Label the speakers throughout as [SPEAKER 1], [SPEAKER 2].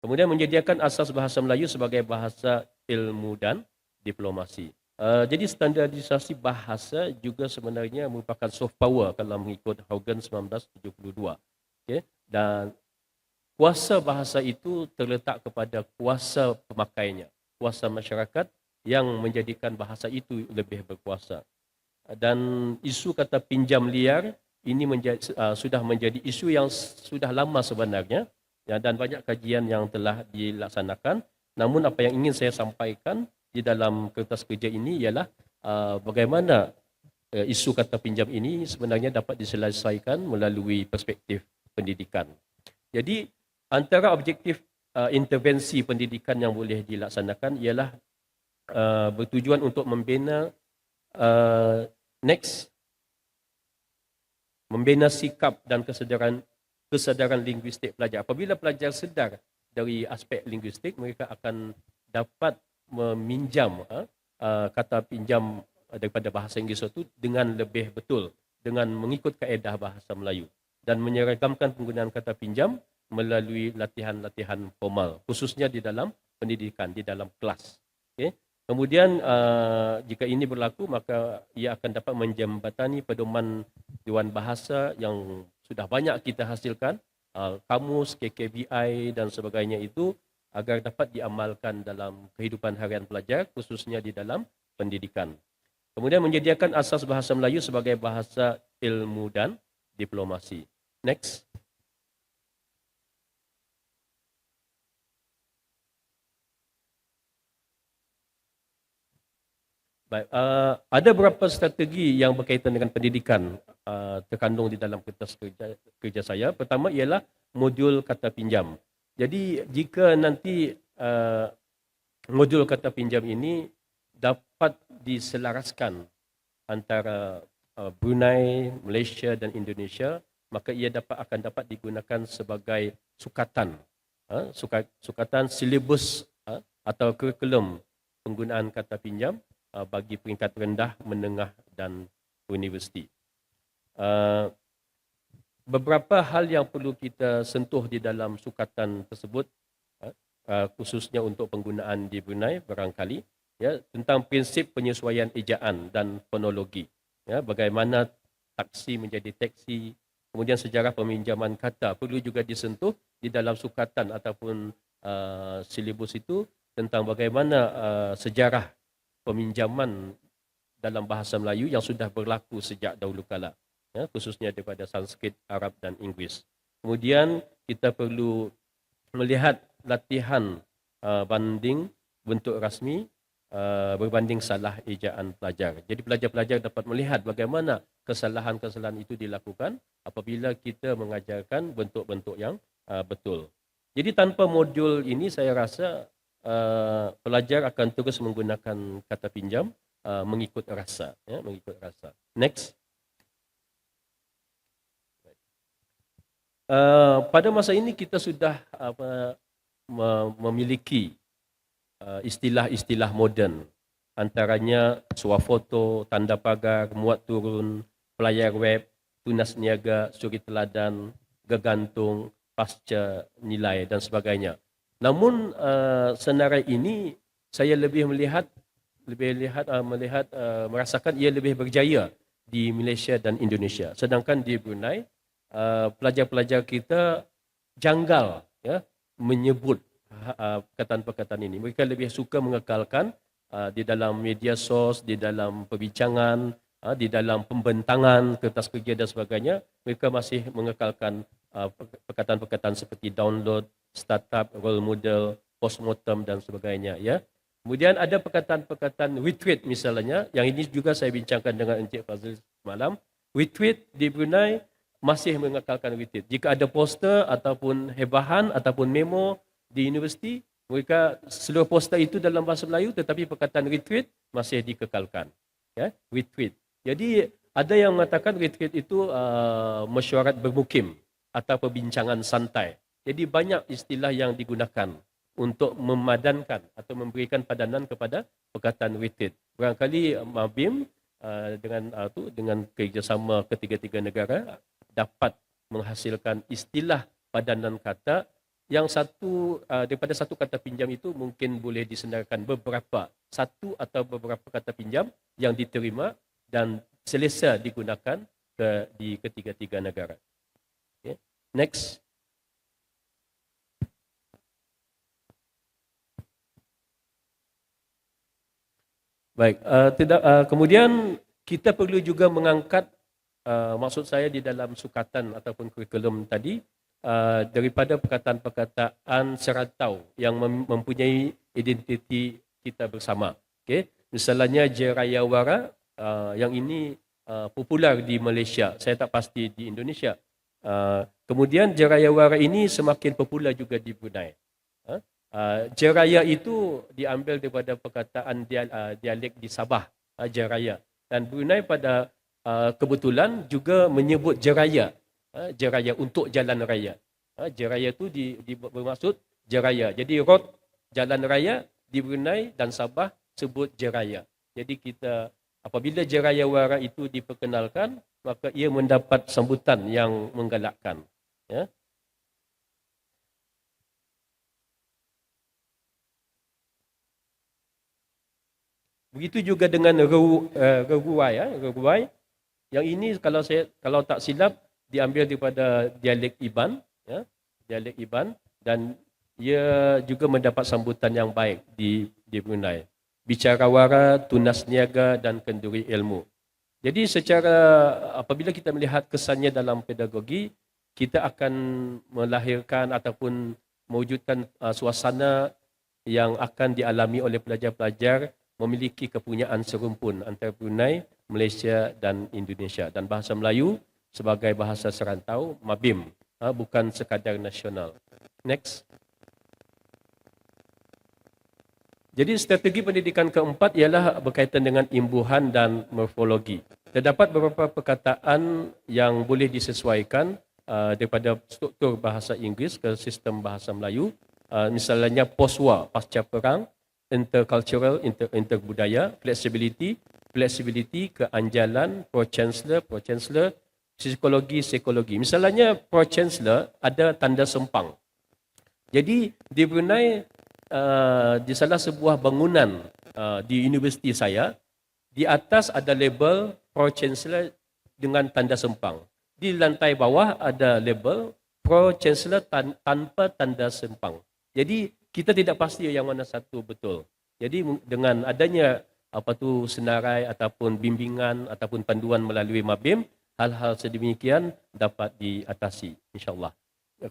[SPEAKER 1] Kemudian menyediakan asas bahasa Melayu sebagai bahasa ilmu dan diplomasi. Jadi standardisasi bahasa juga sebenarnya merupakan soft power kalau mengikut Haugen 1972. Okay? Dan kuasa bahasa itu terletak kepada kuasa pemakainya, kuasa masyarakat yang menjadikan bahasa itu lebih berkuasa. Dan isu kata pinjam liar ini sudah menjadi isu yang sudah lama sebenarnya, ya, dan banyak kajian yang telah dilaksanakan. Namun apa yang ingin saya sampaikan di dalam kertas kerja ini ialah bagaimana isu kata pinjam ini sebenarnya dapat diselesaikan melalui perspektif pendidikan. Jadi antara objektif intervensi pendidikan yang boleh dilaksanakan ialah bertujuan untuk membina next membina sikap dan kesadaran linguistik pelajar. Apabila pelajar sedar dari aspek linguistik, mereka akan dapat meminjam kata pinjam daripada bahasa Inggeris itu dengan lebih betul, dengan mengikut kaedah bahasa Melayu dan menyeragamkan penggunaan kata pinjam melalui latihan-latihan formal, khususnya di dalam pendidikan, di dalam kelas. Okay? Kemudian jika ini berlaku, maka ia akan dapat menjembatani pedoman Dewan Bahasa yang sudah banyak kita hasilkan, kamus, KKBI dan sebagainya itu, agar dapat diamalkan dalam kehidupan harian pelajar, khususnya di dalam pendidikan. Kemudian menyediakan asas bahasa Melayu sebagai bahasa ilmu dan diplomasi. Next. Baik, ada beberapa strategi yang berkaitan dengan pendidikan terkandung di dalam kertas kerja saya. Pertama ialah modul kata pinjam. Jadi jika nanti modul kata pinjam ini dapat diselaraskan antara Brunei, Malaysia dan Indonesia, maka ia akan dapat digunakan sebagai sukatan, sukatan silibus atau kurikulum penggunaan kata pinjam bagi peringkat rendah, menengah dan universiti. Beberapa hal yang perlu kita sentuh di dalam sukatan tersebut, khususnya untuk penggunaan di Brunei barangkali, ya, tentang prinsip penyesuaian ejaan dan fonologi, ya, bagaimana taksi menjadi taksi, kemudian sejarah peminjaman kata perlu juga disentuh di dalam sukatan ataupun silibus itu, tentang bagaimana sejarah peminjaman dalam bahasa Melayu yang sudah berlaku sejak dahulu kala, ya, khususnya daripada Sanskrit, Arab dan Inggeris. Kemudian kita perlu melihat latihan banding bentuk rasmi berbanding salah ejaan pelajar. Jadi pelajar-pelajar dapat melihat bagaimana kesalahan-kesalahan itu dilakukan apabila kita mengajarkan bentuk-bentuk yang betul. Jadi tanpa modul ini saya rasa pelajar akan terus menggunakan kata pinjam mengikut rasa, ya, mengikut rasa. Next. Pada masa ini kita sudah memiliki istilah-istilah moden, antaranya swafoto, tanda pagar, muat turun, pelayar web, tunas niaga, suri teladan, gegantung, pasca nilai dan sebagainya. Namun senarai ini saya lebih merasakan ia lebih berjaya di Malaysia dan Indonesia. Sedangkan di Brunei pelajar-pelajar kita janggal, ya, menyebut perkataan-perkataan ini. Mereka lebih suka mengekalkan di dalam media sos, di dalam perbincangan, di dalam pembentangan kertas kerja dan sebagainya. Mereka masih mengekalkan perkataan-perkataan seperti download, startup, role model, postmortem dan sebagainya, ya. Kemudian ada perkataan-perkataan retweet misalnya, yang ini juga saya bincangkan dengan Encik Fazil semalam. Retweet di Brunei masih mengekalkan retweet. Jika ada poster ataupun hebahan ataupun memo di universiti, mereka seluruh poster itu dalam bahasa Melayu, tetapi perkataan retweet masih dikekalkan, ya, retweet. Jadi ada yang mengatakan retweet itu mesyuarat bermukim atau perbincangan santai. Jadi banyak istilah yang digunakan untuk memadankan atau memberikan padanan kepada perkataan retweet. Barangkali Mabim dengan kerjasama ketiga-tiga negara dapat menghasilkan istilah padanan kata Yang satu daripada satu kata pinjam itu mungkin boleh disenarkan beberapa, satu atau beberapa kata pinjam yang diterima dan selesa digunakan di ketiga-tiga negara. Okay. Next. Baik, kemudian kita perlu juga mengangkat, maksud saya di dalam sukatan ataupun kurikulum tadi, daripada perkataan-perkataan serantau yang mempunyai identiti kita bersama. Okay? Misalnya Jerayawara, yang ini popular di Malaysia, saya tak pasti di Indonesia. Kemudian Jerayawara ini semakin popular juga di Brunei. Jeraya itu diambil daripada perkataan dialek di Sabah, Jeraya. Dan Brunei pada kebetulan juga menyebut Jeraya, Jeraya untuk jalan raya. Jeraya itu bermaksud Jeraya. Jadi road jalan raya di Brunei dan Sabah sebut Jeraya. Jadi kita apabila Jerayawara itu diperkenalkan, maka ia mendapat sambutan yang menggalakkan. Ya. Begitu juga dengan Reruai, Reruai. Yang ini kalau tak silap diambil daripada dialek Iban, ya, dialek Iban, dan ia juga mendapat sambutan yang baik di Brunei. Bicarawara, tunas niaga dan kenduri ilmu. Jadi secara apabila kita melihat kesannya dalam pedagogi, kita akan melahirkan ataupun mewujudkan suasana yang akan dialami oleh pelajar-pelajar memiliki kepunyaan serumpun antara Brunei, Malaysia dan Indonesia. Dan bahasa Melayu sebagai bahasa serantau, Mabim, bukan sekadar nasional. Next. Jadi strategi pendidikan keempat ialah berkaitan dengan imbuhan dan morfologi. Terdapat beberapa perkataan yang boleh disesuaikan daripada struktur bahasa Inggeris ke sistem bahasa Melayu. Misalnya poswa, pasca perang, intercultural, interbudaya, flexibility, keanjalan, pro-chancellor, psikologi. Misalnya pro-chancellor ada tanda sempang. Jadi di Brunei, di salah sebuah bangunan di universiti saya, di atas ada label pro-chancellor dengan tanda sempang. Di lantai bawah ada label pro-chancellor tanpa tanda sempang. Jadi kita tidak pasti yang mana satu betul. Jadi dengan adanya senarai ataupun bimbingan ataupun panduan melalui Mabim, hal-hal sedemikian dapat diatasi, insya-Allah.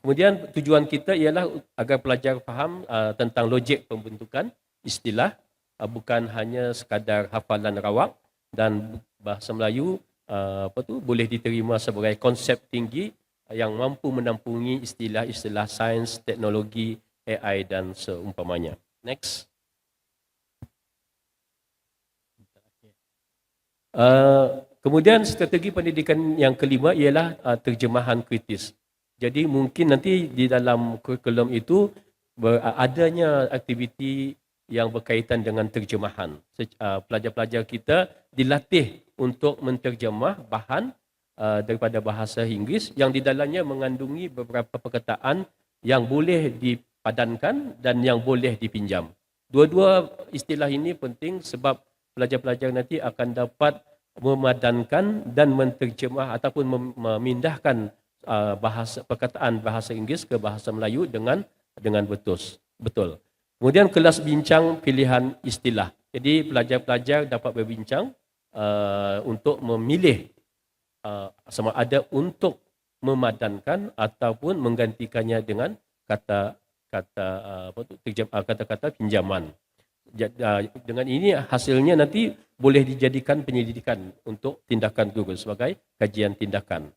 [SPEAKER 1] Kemudian tujuan kita ialah agar pelajar faham tentang logik pembentukan istilah, bukan hanya sekadar hafalan rawak, dan bahasa Melayu boleh diterima sebagai konsep tinggi yang mampu menampungi istilah-istilah sains, teknologi, AI dan seumpamanya. Next. Kemudian strategi pendidikan yang kelima ialah terjemahan kritis. Jadi mungkin nanti di dalam kurikulum itu adanya aktiviti yang berkaitan dengan terjemahan. Pelajar-pelajar kita dilatih untuk menterjemah bahan daripada bahasa Inggeris yang di dalamnya mengandungi beberapa perkataan yang boleh dipadankan dan yang boleh dipinjam. Dua-dua istilah ini penting sebab pelajar-pelajar nanti akan dapat memadankan dan menterjemah ataupun memindahkan perkataan bahasa Inggeris ke bahasa Melayu dengan betul. Kemudian kelas bincang pilihan istilah. Jadi pelajar-pelajar dapat berbincang untuk memilih sama ada untuk memadankan ataupun menggantikannya dengan kata-kata pinjaman. Dengan ini hasilnya nanti boleh dijadikan penyelidikan untuk tindakan guru sebagai kajian tindakan.